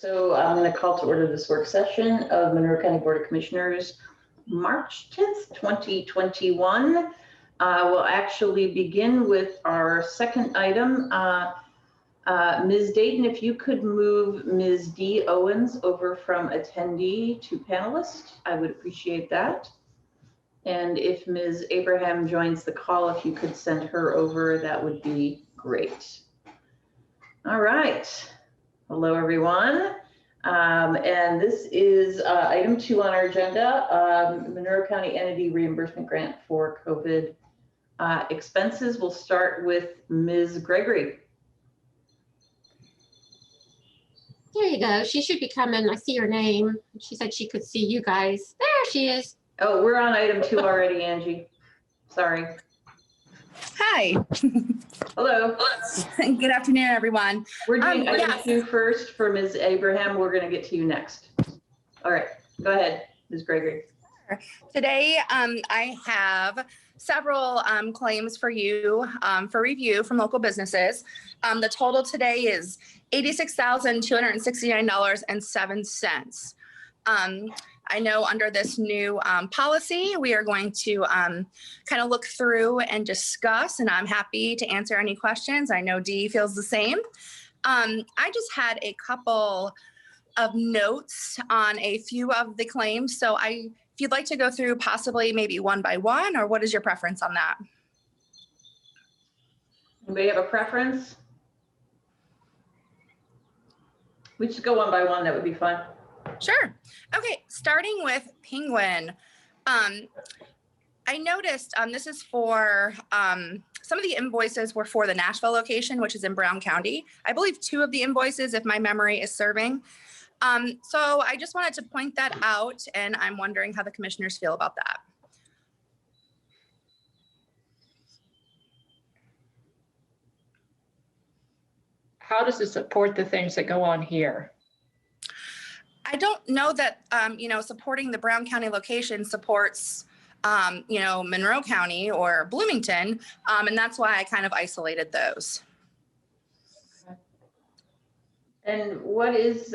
So I'm going to call to order this work session of Monroe County Board of Commissioners, March 10th, 2021. We'll actually begin with our second item. Ms. Dayton, if you could move Ms. D. Owens over from attendee to panelist, I would appreciate that. And if Ms. Abraham joins the call, if you could send her over, that would be great. All right. Hello, everyone. And this is item 2 on our agenda, Monroe County Entity Reimbursement Grant for COVID expenses. We'll start with Ms. Gregory. There you go. She should be coming. I see her name. She said she could see you guys. There she is. Oh, we're on item 2 already, Angie. Sorry. Hi. Hello. Good afternoon, everyone. We're doing item 2 first for Ms. Abraham. We're going to get to you next. All right. Go ahead, Ms. Gregory. Today, I have several claims for you for review from local businesses. The total today is $86,269.07. I know under this new policy, we are going to kind of look through and discuss, and I'm happy to answer any questions. I know Dee feels the same. I just had a couple of notes on a few of the claims. So if you'd like to go through possibly maybe one by one, or what is your preference on that? Anybody have a preference? We just go one by one. That would be fun. Sure. Okay, starting with Penguin. I noticed this is for some of the invoices were for the Nashville location, which is in Brown County. I believe 2 of the invoices, if my memory is serving. So I just wanted to point that out, and I'm wondering how the commissioners feel about that. How does it support the things that go on here? I don't know that, supporting the Brown County location supports, Monroe County or Bloomington. And that's why I kind of isolated those. And what is,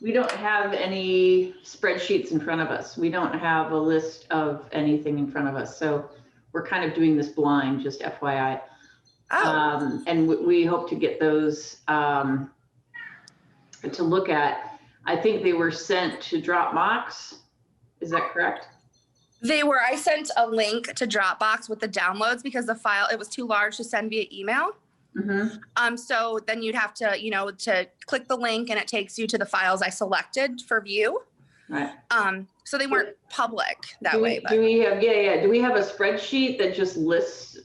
we don't have any spreadsheets in front of us. We don't have a list of anything in front of us. So we're kind of doing this blind, just FYI. Oh. And we hope to get those to look at. I think they were sent to Dropbox. Is that correct? They were. I sent a link to Dropbox with the downloads because the file, it was too large to send via email. Mm-hmm. So then you'd have to, to click the link and it takes you to the files I selected for view. Right. So they weren't public that way. Do we have, do we have a spreadsheet that just lists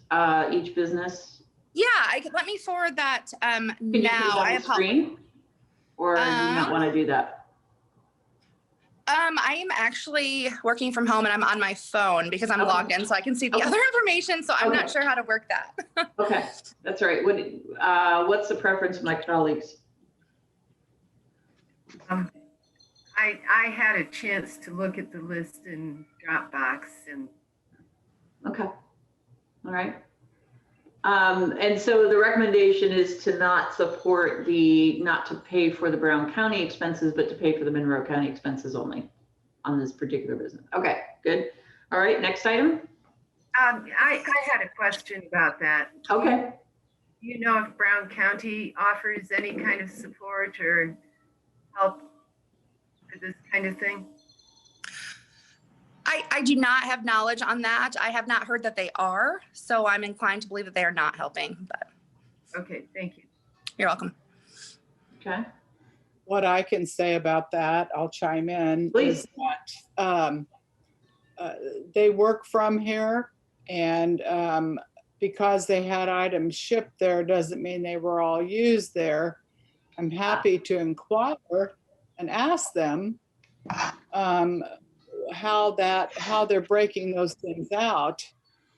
each business? Yeah, let me forward that Can you now. put it on the screen? Or do you not want to do that? I am actually working from home and I'm on my phone because I'm logged in, so I can see the other information. So I'm not sure how to work that. Okay, that's all right. What's the preference of my colleagues? I had a chance to look at the list in Dropbox and. Okay, all right. And so the recommendation is to not support not to pay for the Brown County expenses, but to pay for the Monroe County expenses only on this particular business. Okay, good. All right, next item. I had a question about that. Okay. Do you know if Brown County offers any kind of support or help for this kind of thing? I do not have knowledge on that. I have not heard that they are, so I'm inclined to believe that they are not helping. But okay, thank you. You're welcome. Okay. What I can say about that, I'll chime in. Please. Is that they work from here, and because they had items shipped there doesn't mean they were all used there. I'm happy to inquire and ask them how they're breaking those things out.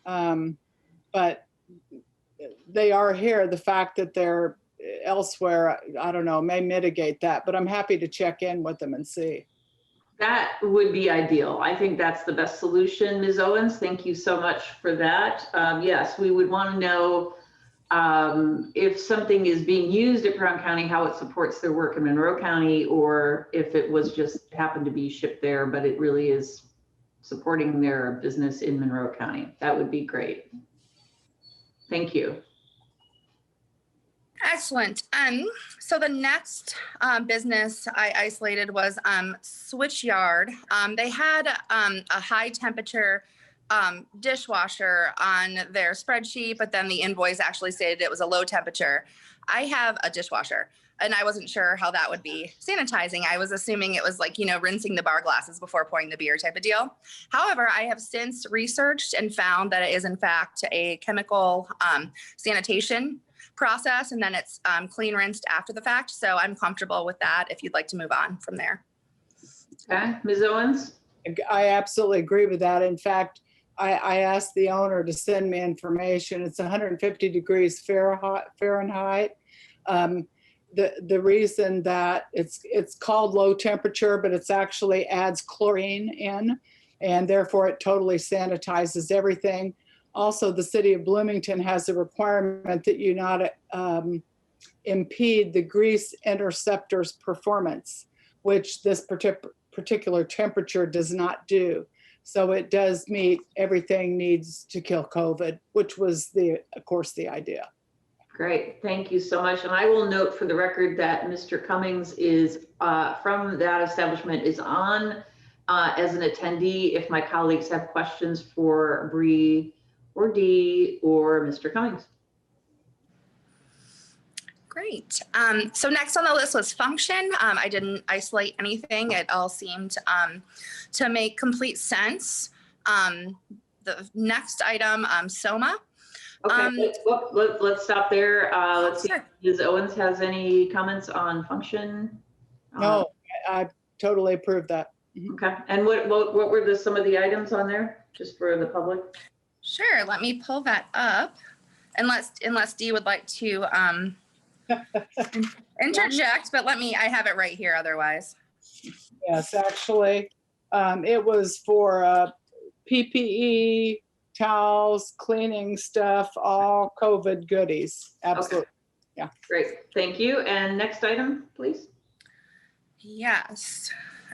But they are here. The fact that they're elsewhere, I don't know, may mitigate that, but I'm happy to check in with them and see. That would be ideal. I think that's the best solution, Ms. Owens. Thank you so much for that. Yes, we would want to know if something is being used at Brown County, how it supports their work in Monroe County, or if it was just happened to be shipped there, but it really is supporting their business in Monroe County. That would be great. Thank you. Excellent. So the next business I isolated was Switchyard. They had a high temperature dishwasher on their spreadsheet, but then the invoice actually stated it was a low temperature. I have a dishwasher, and I wasn't sure how that would be sanitizing. I was assuming it was like, you know, rinsing the bar glasses before pouring the beer type of deal. However, I have since researched and found that it is in fact a chemical sanitation process, and then it's clean rinsed after the fact. So I'm comfortable with that if you'd like to move on from there. Okay, Ms. Owens? I absolutely agree with that. In fact, I asked the owner to send me information. It's 150 degrees Fahrenheit. The reason that it's called low temperature, but it's actually adds chlorine in, and therefore it totally sanitizes everything. Also, the city of Bloomington has a requirement that you not impede the grease interceptor's performance, which this particular temperature does not do. So it does meet everything needs to kill COVID, which was of course, the idea. Great, thank you so much. And I will note for the record that Mr. Cummings is from that establishment is on as an attendee if my colleagues have questions for Bree or Dee or Mr. Cummings. Great. So next on the list was function. I didn't isolate anything. It all seemed to make complete sense. The next item, Soma. Okay, let's stop there. Let's see Sure. if Ms. Owens has any comments on function. No, I totally approve that. Okay, and what were some of the items on there, just for the public? Sure. Let me pull that up. Unless Dee would like to interject, but I have it right here otherwise. Yes, actually, it was for PPE, towels, cleaning stuff, all COVID goodies. Absolutely. Okay. Great, thank you. And next item, please. Yes.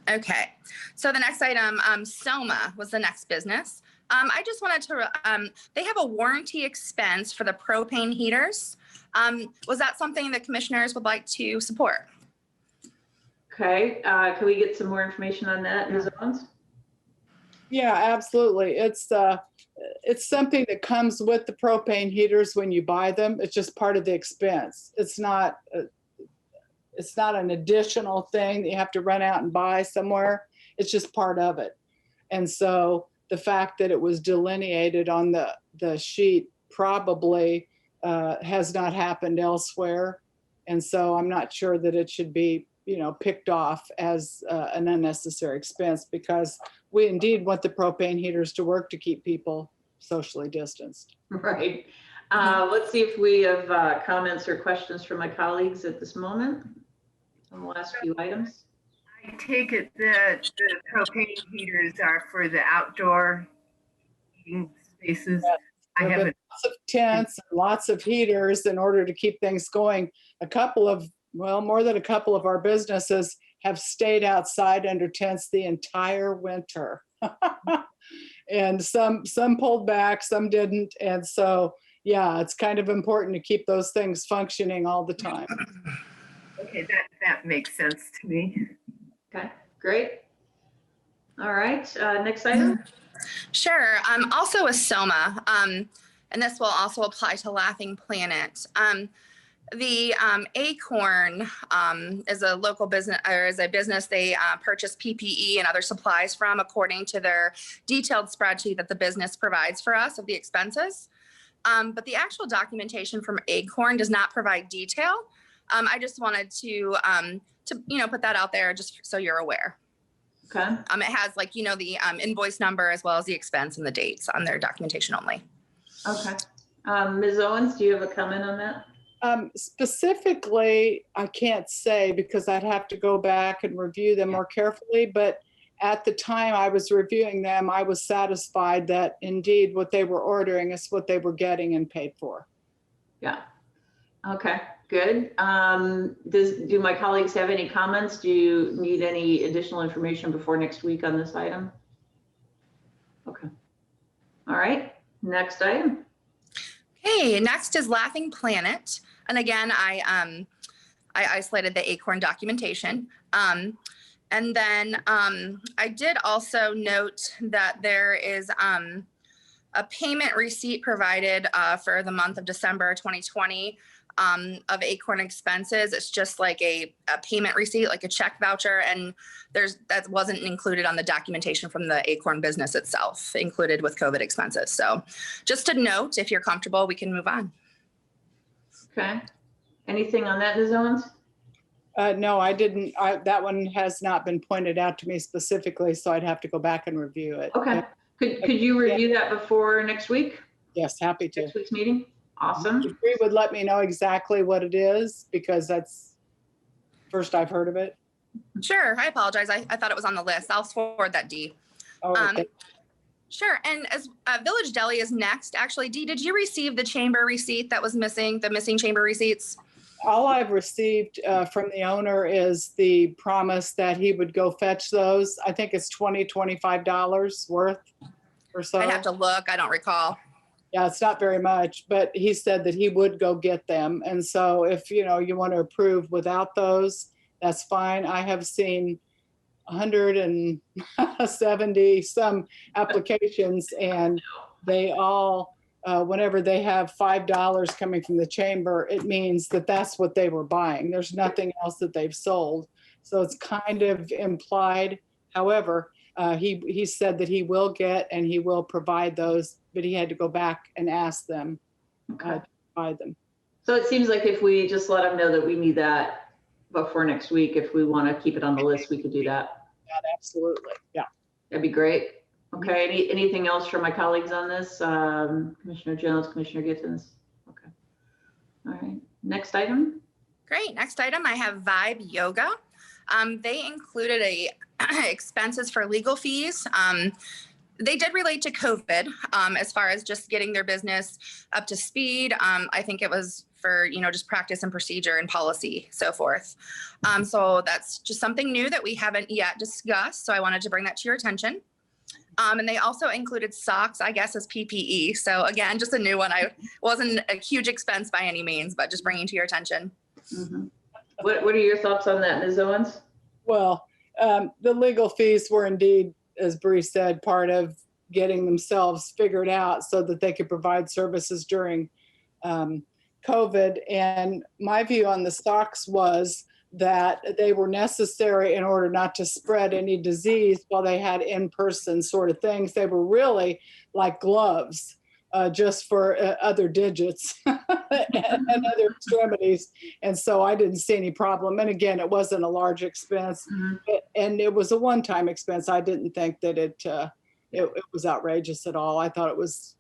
Okay. So the next item, Soma was the next business. I just wanted to, they have a warranty expense for the propane heaters. Was that something the commissioners would like to support? Okay, can we get some more information on that, Ms. Owens? Yeah, absolutely. It's something that comes with the propane heaters when you buy them. It's just part of the expense. It's not an additional thing that you have to run out and buy somewhere. It's just part of it. And so the fact that it was delineated on the sheet probably has not happened elsewhere. And so I'm not sure that it should be, picked off as an unnecessary expense, because we indeed want the propane heaters to work to keep people socially distanced. Right. Let's see if we have comments or questions from my colleagues at this moment on the last few items. I take it that the propane heaters are for the outdoor heating spaces. Yes. I There have haven't. been lots of tents and lots of heaters in order to keep things going. More than a couple of our businesses have stayed outside under tents the entire winter. And some pulled back, some didn't. And so, yeah, it's kind of important to keep those things functioning all the time. Okay, that makes sense to me. Okay, great. All right, next item. Sure. Also a Soma, and this will also apply to Laughing Planet. The Acorn is a local business, or is a business they purchase PPE and other supplies from according to their detailed spreadsheet that the business provides for us of the expenses. But the actual documentation from Acorn does not provide detail. I just wanted to put that out there just so you're aware. Okay. It has the invoice number as well as the expense and the dates on their documentation only. Okay. Ms. Owens, do you have a comment on that? Specifically, I can't say because I'd have to go back and review them more carefully. But at the time I was reviewing them, I was satisfied that indeed what they were ordering is what they were getting and paid for. Yeah. Okay, good. Do my colleagues have any comments? Do you need any additional information before next week on this item? Okay. All right, next item. Okay, next is Laughing Planet. And again, I isolated the Acorn documentation. And then I did also note that there is a payment receipt provided for the month of December 2020 of Acorn expenses. It's just like a payment receipt, like a check voucher, and that wasn't included on the documentation from the Acorn business itself, included with COVID expenses. So just to note, if you're comfortable, we can move on. Okay. Anything on that, Ms. Owens? No, I didn't. That one has not been pointed out to me specifically, so I'd have to go back and review it. Okay. Could you review that before next week? Yes, happy to. Next week's meeting? Awesome. If you would let me know exactly what it is, because that's first I've heard of it. Sure, I apologize. I thought it was on the list. I'll forward that, Dee. Oh, okay. Sure, and as Village Deli is next. Actually, Dee, did you receive the chamber receipt that was missing, the missing chamber receipts? All I've received from the owner is the promise that he would go fetch those. I think it's $25 worth or so. I'd have to look. I don't recall. Yeah, it's not very much, but he said that he would go get them. And so if, you want to approve without those, that's fine. I have seen 170 some applications, and they all, whenever they have $5 coming from the chamber, it means that that's what they were buying. There's nothing else that they've sold. So it's kind of implied. However, he said that he will get and he will provide those, but he had to go back and ask them to provide them. So it seems like if we just let them know that we need that before next week, if we want to keep it on the list, we could do that. Yeah, absolutely. Yeah. That'd be great. Okay, anything else from my colleagues on this? Commissioner Jones, Commissioner Gittens? Okay. All right, next item. Great. Next item, I have Vibe Yoga. They included expenses for legal fees. They did relate to COVID as far as just getting their business up to speed. I think it was for, just practice and procedure and policy, so forth. So that's just something new that we haven't yet discussed. So I wanted to bring that to your attention. And they also included socks, I guess, as PPE. So again, just a new one. I wasn't a huge expense by any means, but just bringing to your attention. Mm-hmm. What are your thoughts on that, Ms. Owens? Well, the legal fees were indeed, as Bree said, part of getting themselves figured out so that they could provide services during COVID. And my view on the stocks was that they were necessary in order not to spread any disease while they had in-person sort of things. They were really like gloves, just for other digits and other extremities. And so I didn't see any problem. And again, it wasn't a large expense, and it was a one-time expense. I didn't think that it was outrageous at all. I thought it was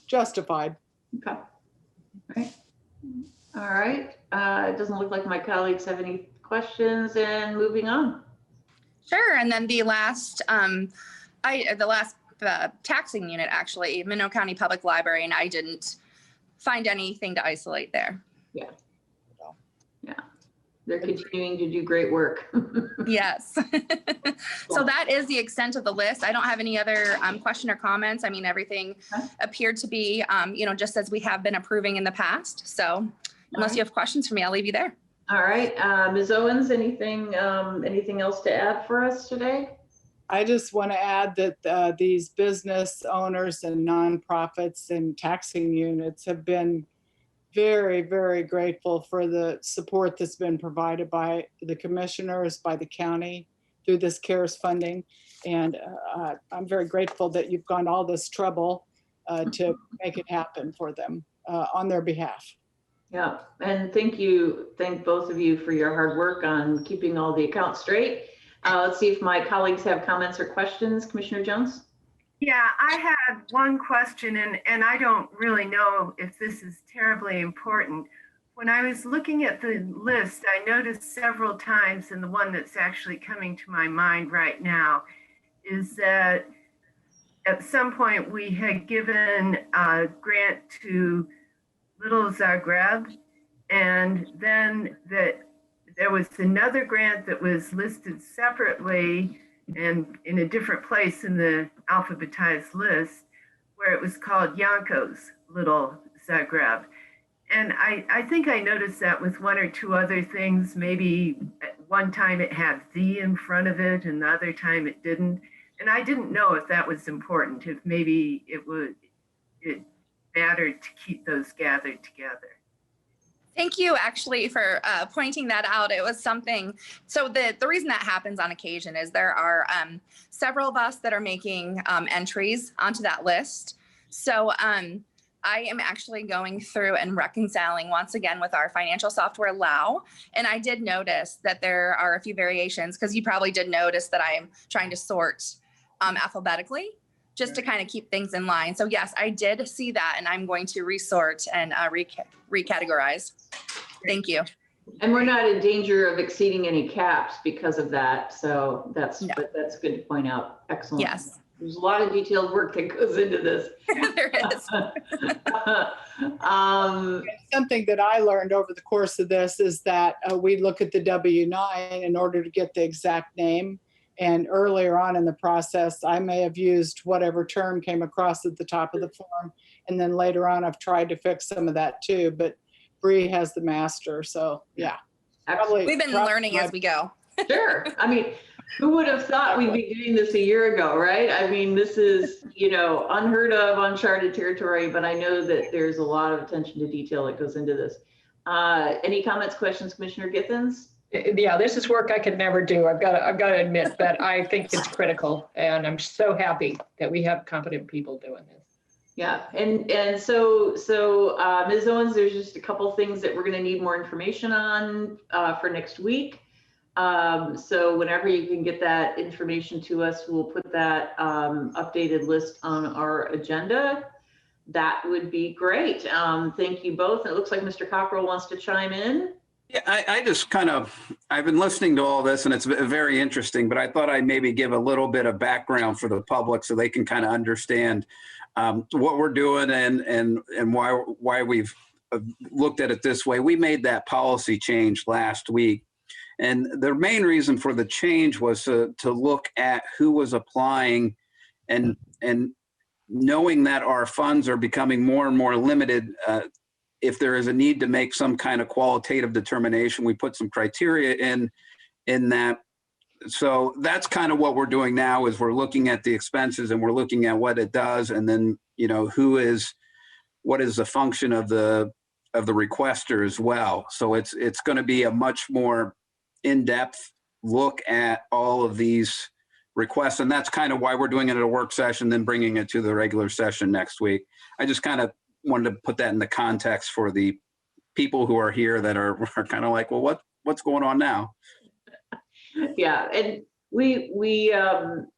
justified. Okay. All right. It doesn't look like my colleagues have any questions, and moving on. Sure. And then the last taxing unit, actually, Monroe County Public Library, and I didn't find anything to isolate there. Yeah. They're continuing to do great work. Yes. So that is the extent of the list. I don't have any other question or comments. I mean, everything appeared to be, just as we have been approving in the past. So unless you have questions for me, I'll leave you there. All right. Ms. Owens, anything else to add for us today? I just want to add that these business owners and nonprofits and taxing units have been very, very grateful for the support that's been provided by the commissioners, by the county through this CARES funding. And I'm very grateful that you've gone all this trouble to make it happen for them on their behalf. Yeah, and thank both of you for your hard work on keeping all the accounts straight. Let's see if my colleagues have comments or questions. Commissioner Jones? Yeah, I had one question, and I don't really know if this is terribly important. When I was looking at the list, I noticed several times, and the one that's actually coming to my mind right now is that at some point we had given a grant to Little Zagreb, and then there was another grant that was listed separately and in a different place in the alphabetized list, where it was called Yanko's Little Zagreb. And I think I noticed that with one or two other things. Maybe at one time it had the in front of it and the other time it didn't. And I didn't know if that was important, if maybe it mattered to keep those gathered together. Thank you actually for pointing that out. It was something, so the reason that happens on occasion is there are several of us that are making entries onto that list. So I am actually going through and reconciling once again with our financial software Lao. And I did notice that there are a few variations, because you probably did notice that I am trying to sort alphabetically just to kind of keep things in line. So yes, I did see that, and I'm going to resort and recategorize. Thank you. And we're not in danger of exceeding any caps because of that. So that's that's good to point out. Excellent. Yes. There's a lot of detailed work that goes into this. There is. Something that I learned over the course of this is that we look at the W-9 in order to get the exact name. And earlier on in the process, I may have used whatever term came across at the top of the form. And then later on, I've tried to fix some of that too. But Bree has the master. So yeah. We've been learning as we go. Sure. I mean, who would have thought we'd be doing this a year ago, right? I mean, this is, unheard of, uncharted territory, but I know that there's a lot of attention to detail that goes into this. Any comments, questions, Commissioner Githens? Yeah, this is work I could never do. I've got to admit that I think it's critical, and I'm so happy that we have competent people doing this. Yeah, and so Ms. Owens, there's just a couple things that we're going to need more information on for next week. So whenever you can get that information to us, we'll put that updated list on our agenda. That would be great. Thank you both. It looks like Mr. Cockrell wants to chime in. Yeah, I just I've been listening to all this, and it's very interesting, but I thought I'd maybe give a little bit of background for the public so they can kind of understand what we're doing and why we've looked at it this way. We made that policy change last week. And the main reason for the change was to look at who was applying, and knowing that our funds are becoming more and more limited. If there is a need to make some kind of qualitative determination, we put some criteria in that. So that's kind of what we're doing now, is we're looking at the expenses and we're looking at what it does, and then what is the function of the requester as well. So it's going to be a much more in-depth look at all of these requests, and that's kind of why we're doing it at a work session, then bringing it to the regular session next week. I just kind of wanted to put that in the context for the people who are here that are kind of like, well, what's going on now? Yeah, and we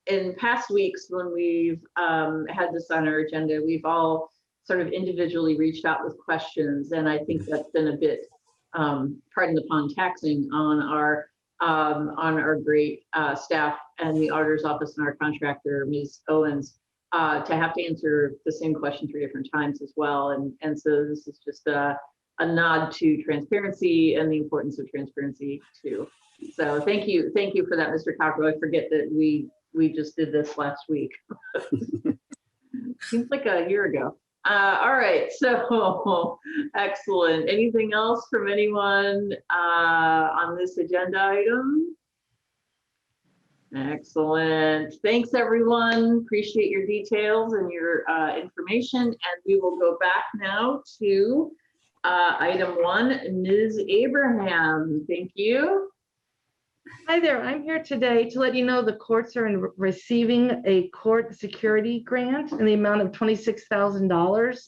in past weeks when we've had this on our agenda, we've all sort of individually reached out with questions, and I think that's been a bit, pardon the pun, taxing on our great staff and the auditor's office and our contractor, Ms. Owens, to have to answer the same question 3 different times as well. And so this is just a nod to transparency and the importance of transparency too. So thank you for that, Mr. Cockrell. I forget that we just did this last week. Seems like a year ago. All right, so excellent. Anything else from anyone on this agenda item? Excellent. Thanks, everyone. Appreciate your details and your information. And we will go back now to item 1, Ms. Abraham. Thank you. Hi there. I'm here today to let you know the courts are receiving a court security grant in the amount of $26,000.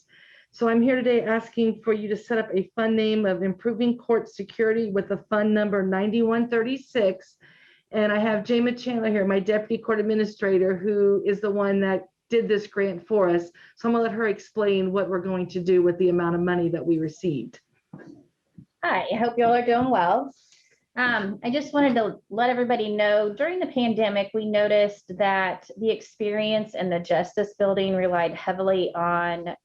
So I'm here today asking for you to set up a fund name of Improving Court Security with the fund number 9136. And I have Jama Chandler here, my deputy court administrator, who is the one that did this grant for us. So I'm gonna let her explain what we're going to do with the amount of money that we received. Hi, I hope y'all are doing well. I just wanted to let everybody know during the pandemic, we noticed that the experience in the Justice Building relied heavily on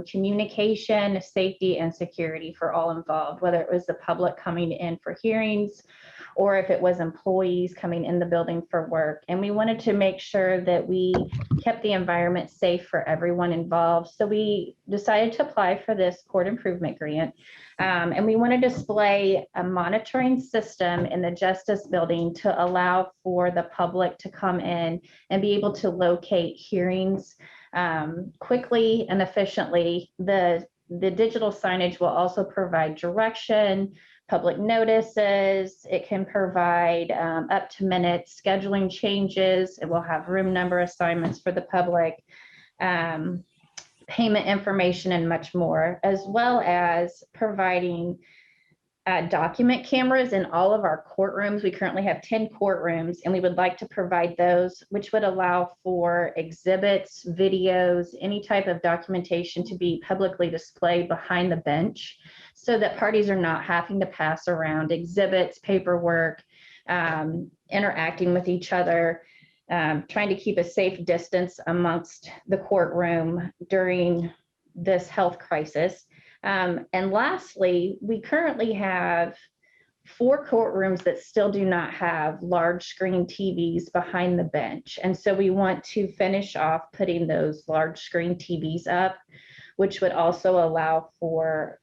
communication, safety, and security for all involved, whether it was the public coming in for hearings or if it was employees coming in the building for work. And we wanted to make sure that we kept the environment safe for everyone involved. So we decided to apply for this court improvement grant. And we want to display a monitoring system in the Justice Building to allow for the public to come in and be able to locate hearings quickly and efficiently. The digital signage will also provide direction, public notices. It can provide up to minute scheduling changes. It will have room number assignments for the public. Payment information and much more, as well as providing document cameras in all of our courtrooms. We currently have 10 courtrooms, and we would like to provide those, which would allow for exhibits, videos, any type of documentation to be publicly displayed behind the bench so that parties are not having to pass around exhibits, paperwork, interacting with each other. Trying to keep a safe distance amongst the courtroom during this health crisis. And lastly, we currently have 4 courtrooms that still do not have large screen TVs behind the bench. And so we want to finish off putting those large screen TVs up, which would also allow for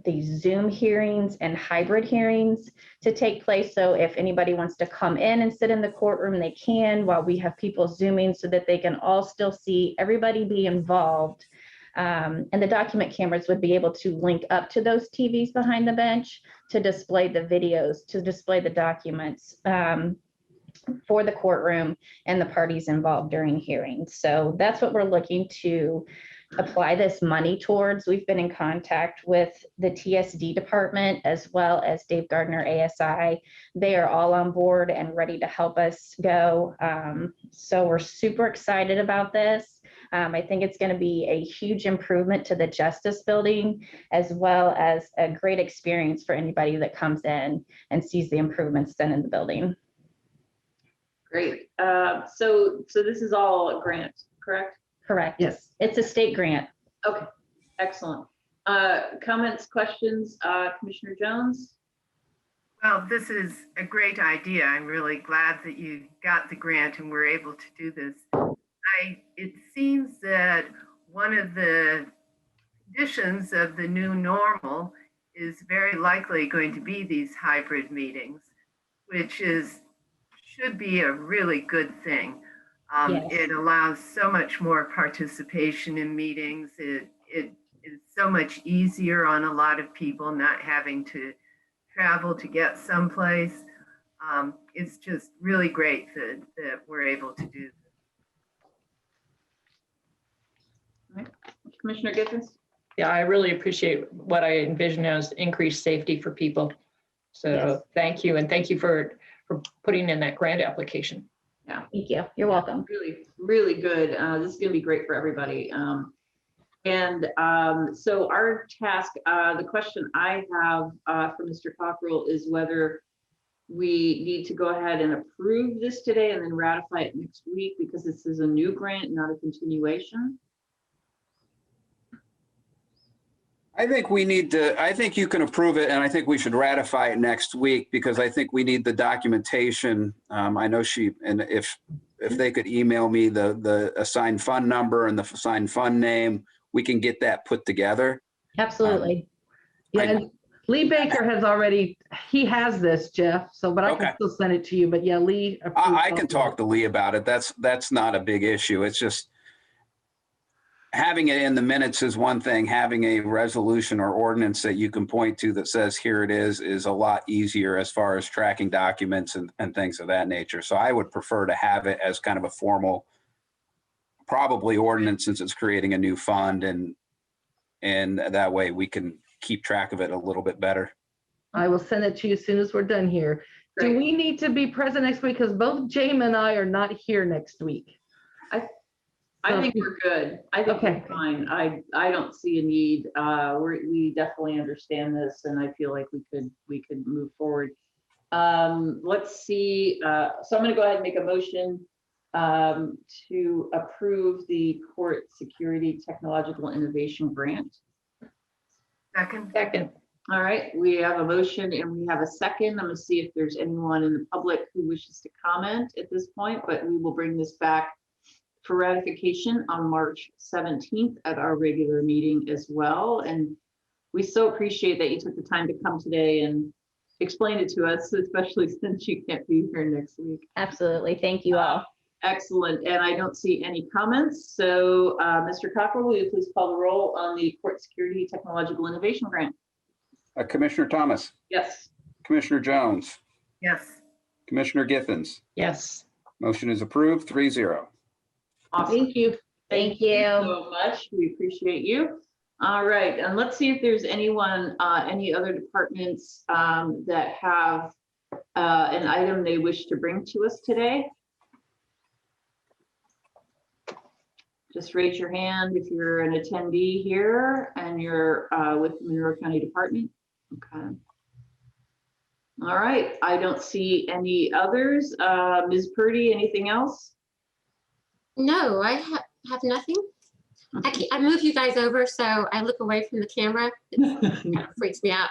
these Zoom hearings and hybrid hearings to take place. So if anybody wants to come in and sit in the courtroom, they can, while we have people Zooming so that they can all still see everybody be involved. And the document cameras would be able to link up to those TVs behind the bench to display the videos, to display the documents for the courtroom and the parties involved during hearings. So that's what we're looking to apply this money towards. We've been in contact with the TSD department as well as Dave Gardner ASI. They are all on board and ready to help us go. So we're super excited about this. I think it's going to be a huge improvement to the Justice Building, as well as a great experience for anybody that comes in and sees the improvements done in the building. Great. So this is all a grant, correct? Correct. Yes. It's a state grant. Okay, excellent. Comments, questions, Commissioner Jones? Well, this is a great idea. I'm really glad that you got the grant and were able to do this. It seems that one of the conditions of the new normal is very likely going to be these hybrid meetings, which should be a really good thing. Yes. It allows so much more participation in meetings. It is so much easier on a lot of people not having to travel to get someplace. It's just really great that we're able to do this. Commissioner Giffens? Yeah, I really appreciate what I envision as increased safety for people. So Yes. Thank you. And thank you for putting in that grant application. Yeah. Thank you. You're welcome. Really, really good. This is going to be great for everybody. So our task, the question I have for Mr. Cockrell is whether we need to go ahead and approve this today and then ratify it next week, because this is a new grant, not a continuation. I think I think you can approve it, and I think we should ratify it next week, because I think we need the documentation. I know and if they could email me the assigned fund number and the assigned fund name, we can get that put together. Absolutely. Yeah, and Lee Baker has already, he has this, Jeff, but I can Okay. still send it to you. But yeah, Lee. I can talk to Lee about it. That's not a big issue. It's just having it in the minutes is one thing. Having a resolution or ordinance that you can point to that says here it is a lot easier as far as tracking documents and things of that nature. So I would prefer to have it as kind of a formal, probably ordinance, since it's creating a new fund, and that way we can keep track of it a little bit better. I will send it to you as soon as we're done here. Great. Do we need to be present next week? Because both James and I are not here next week. I think we're good. I think Okay. we're fine. I don't see a need. We definitely understand this, and I feel like we could move forward. Let's see, so I'm gonna go ahead and make a motion to approve the Court Security Technological Innovation Grant. Second. All right, we have a motion and we have a second. I'm gonna see if there's anyone in the public who wishes to comment at this point, but we will bring this back for ratification on March 17th at our regular meeting as well. And we so appreciate that you took the time to come today and explain it to us, especially since you can't be here next week. Absolutely. Thank you all. Excellent. And I don't see any comments. So Mr. Cockrell, will you please call the roll on the Court Security Technological Innovation Grant? Commissioner Thomas, Yes. Commissioner Jones, Yes. Commissioner Giffens. Yes. Motion is approved, 3-0. Awesome. Thank you. Thank you. So much. We appreciate you. All right. And let's see if there's anyone, any other departments that have an item they wish to bring to us today. Just raise your hand if you're an attendee here and you're with the Monroe County Department. Okay. All right. I don't see any others. Ms. Purdy, anything else? No, I have nothing. I move you guys over so I look away from the camera. It kind of freaks me out.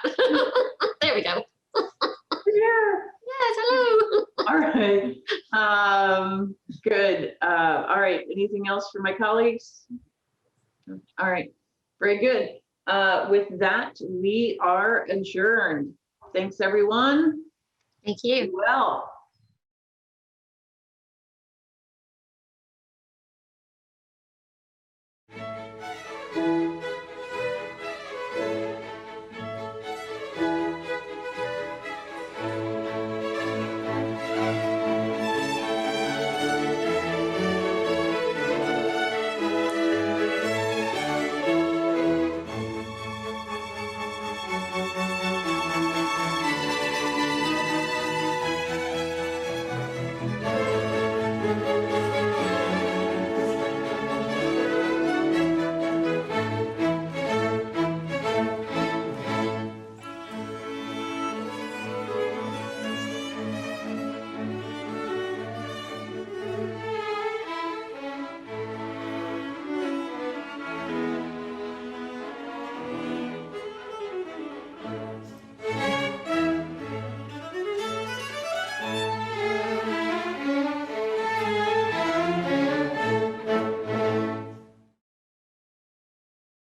There we go. Yeah. Yes, hello. All right. Good. All right. Anything else for my colleagues? All right. Very good. With that, we are adjourned. Thanks, everyone. Thank you. Be well.